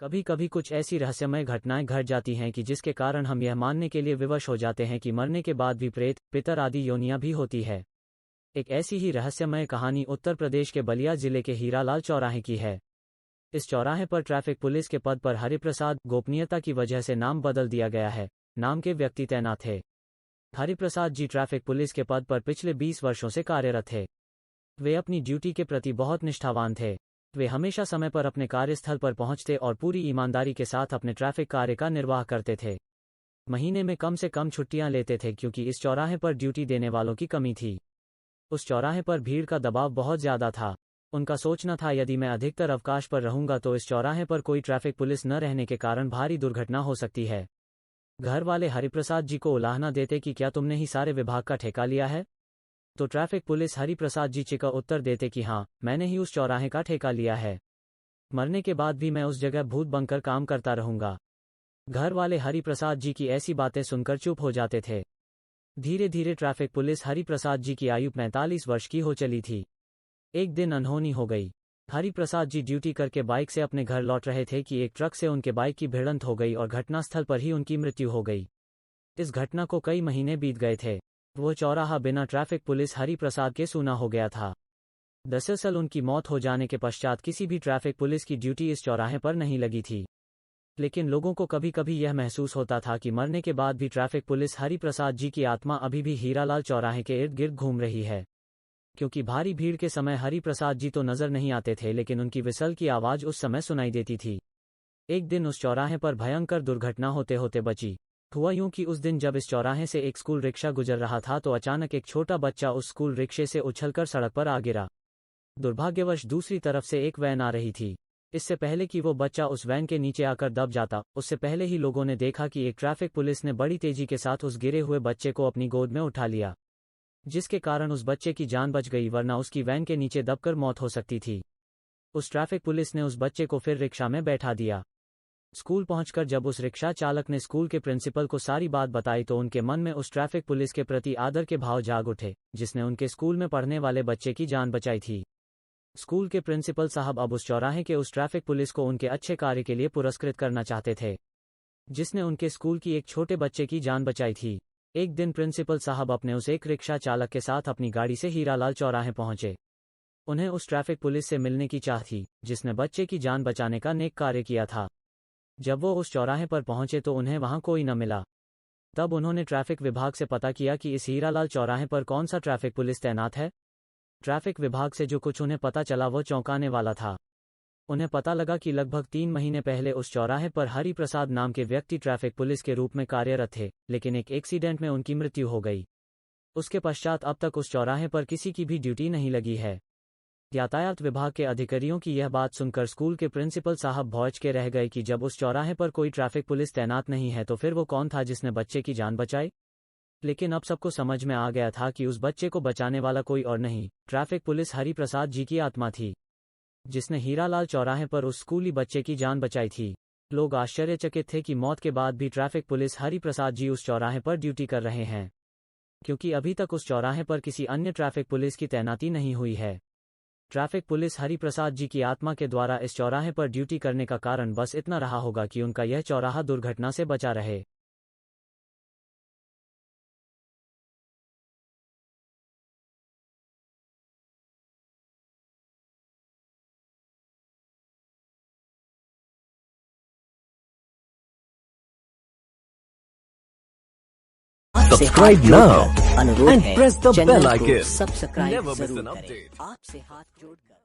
कभी कभी कुछ ऐसी रहस्यमय घटनाएं घट जाती हैं कि जिसके कारण हम यह मानने के लिए विवश हो जाते हैं कि मरने के बाद भी प्रेत, पितर आदि योनियां भी होती है। एक ऐसी ही रहस्यमय कहानी उत्तर प्रदेश के बलिया जिले के हीरालाल चौराहे की है। इस चौराहे पर ट्रैफिक पुलिस के पद पर हरिप्रसाद गोपनीयता की वजह से नाम बदल दिया गया है। नाम के व्यक्ति तैनात थे। हरिप्रसाद जी ट्रैफिक पुलिस के पद पर पिछले 20 वर्षों से कार्यरत थे। वे अपनी ड्यूटी के प्रति बहुत निष्ठावान थे। वे हमेशा समय पर अपने कार्यस्थल पर पहुंचते और पूरी ईमानदारी के साथ अपने ट्रैफिक कार्य का निर्वाह करते थे। महीने में कम से कम छुट्टियां लेते थे क्योंकि इस चौराहे पर ड्यूटी देने वालों की कमी थी। उस चौराहे पर भीड़ का दबाव बहुत ज्यादा था। उनका सोचना था यदि मैं अधिकतर अवकाश पर रहूंगा तो इस चौराहे पर कोई ट्रैफिक पुलिस न रहने के कारण भारी दुर्घटना हो सकती है। घर वाले हरिप्रसाद जी को उलाहना देते कि क्या तुमने ही सारे विभाग का ठेका लिया है? तो ट्रैफिक पुलिस हरिप्रसाद जी का उत्तर देते कि हाँ, मैंने ही उस चौराहे का ठेका लिया है। मरने के बाद भी मैं उस जगह भूत बनकर काम करता रहूंगा। घर वाले हरिप्रसाद जी की ऐसी बातें सुनकर चुप हो जाते थे। धीरे धीरे ट्रैफिक पुलिस हरिप्रसाद जी की आयु 45 वर्ष की हो चली थी। एक दिन अनहोनी हो गई। हरिप्रसाद जी ड्यूटी करके बाइक से अपने घर लौट रहे थे कि एक ट्रक से उनके बाइक की भिड़ंत हो गई और घटनास्थल पर ही उनकी मृत्यु हो गई। इस घटना को कई महीने बीत गए थे। वो चौराहा बिना ट्रैफिक पुलिस हरिप्रसाद के सूना हो गया था। दरअसल उनकी मौत हो जाने के पश्चात किसी भी ट्रैफिक पुलिस की ड्यूटी इस चौराहे पर नहीं लगी थी। लेकिन लोगों को कभी कभी यह महसूस होता था कि मरने के बाद भी ट्रैफिक पुलिस हरिप्रसाद जी की आत्मा अभी भी हीरालाल चौराहे के इर्द गिर्द घूम रही है। क्योंकि भारी भीड़ के समय हरिप्रसाद जी तो नजर नहीं आते थे, लेकिन उनकी विसल की आवाज उस समय सुनाई देती थी। एक दिन उस चौराहे पर भयंकर दुर्घटना होते होते बची। हुआ यूं कि उस दिन जब इस चौराहे से एक स्कूल रिक्शा गुजर रहा था तो अचानक एक छोटा बच्चा उस स्कूल रिक्शे से उछलकर सड़क पर आ गिरा। दुर्भाग्यवश दूसरी तरफ से एक वैन आ रही थी। इससे पहले कि वो बच्चा उस वैन के नीचे आकर दब जाता, उससे पहले ही लोगों ने देखा कि एक ट्रैफिक पुलिस ने बड़ी तेजी के साथ उस गिरे हुए बच्चे को अपनी गोद में उठा लिया, जिसके कारण उस बच्चे की जान बच गई, वरना उसकी वैन के नीचे दबकर मौत हो सकती थी। उस ट्रैफिक पुलिस ने उस बच्चे को फिर रिक्शा में बैठा दिया। स्कूल पहुंचकर जब उस रिक्शा चालक ने स्कूल के प्रिंसिपल को सारी बात बताई तो उनके मन में उस ट्रैफिक पुलिस के प्रति आदर के भाव जाग उठे, जिसने उनके स्कूल में पढ़ने वाले बच्चे की जान बचाई थी। स्कूल के प्रिंसिपल साहब अब उस चौराहे के उस ट्रैफिक पुलिस को उनके अच्छे कार्य के लिए पुरस्कृत करना चाहते थे, जिसने उनके स्कूल की एक छोटे बच्चे की जान बचाई थी। एक दिन प्रिंसिपल साहब अपने उस एक रिक्शा चालक के साथ अपनी गाड़ी से हीरालाल चौराहे पहुंचे। उन्हें उस ट्रैफिक पुलिस से मिलने की चाह थी जिसने बच्चे की जान बचाने का नेक कार्य किया था। जब वो उस चौराहे पर पहुंचे तो उन्हें वहां कोई न मिला। तब उन्होंने ट्रैफिक विभाग से पता किया कि इस हीरालाल चौराहे पर कौन सा ट्रैफिक पुलिस तैनात है। ट्रैफिक विभाग से जो कुछ उन्हें पता चला वो चौंकाने वाला था। उन्हें पता लगा कि लगभग 3 महीने पहले उस चौराहे पर हरिप्रसाद नाम के व्यक्ति ट्रैफिक पुलिस के रूप में कार्यरत थे, लेकिन एक एक्सीडेंट में उनकी मृत्यु हो गई। उसके पश्चात अब तक उस चौराहे पर किसी की भी ड्यूटी नहीं लगी है। यातायात विभाग के अधिकारियों की यह बात सुनकर स्कूल के प्रिंसिपल साहब भौंच के रह गए कि जब उस चौराहे पर कोई ट्रैफिक पुलिस तैनात नहीं है तो फिर वो कौन था जिसने बच्चे की जान बचाई। लेकिन अब सबको समझ में आ गया था कि उस बच्चे को बचाने वाला कोई और नहीं, ट्रैफिक पुलिस हरिप्रसाद जी की आत्मा थी, जिसने हीरालाल चौराहे पर उस स्कूली बच्चे की जान बचाई थी। लोग आश्चर्यचकित थे कि मौत के बाद भी ट्रैफिक पुलिस हरिप्रसाद जी उस चौराहे पर ड्यूटी कर रहे हैं, क्योंकि अभी तक उस चौराहे पर किसी अन्य ट्रैफिक पुलिस की तैनाती नहीं हुई है। ट्रैफिक पुलिस हरिप्रसाद जी की आत्मा के द्वारा इस चौराहे पर ड्यूटी करने का कारण बस इतना रहा होगा कि उनका यह चौराहा दुर्घटना से बचा रहे। Subscribe now and अनुरोध है press the चैनल bell को icon. सब्सक्राइब Never miss जरूर an करें। update. आपसे हाथ जोड़कर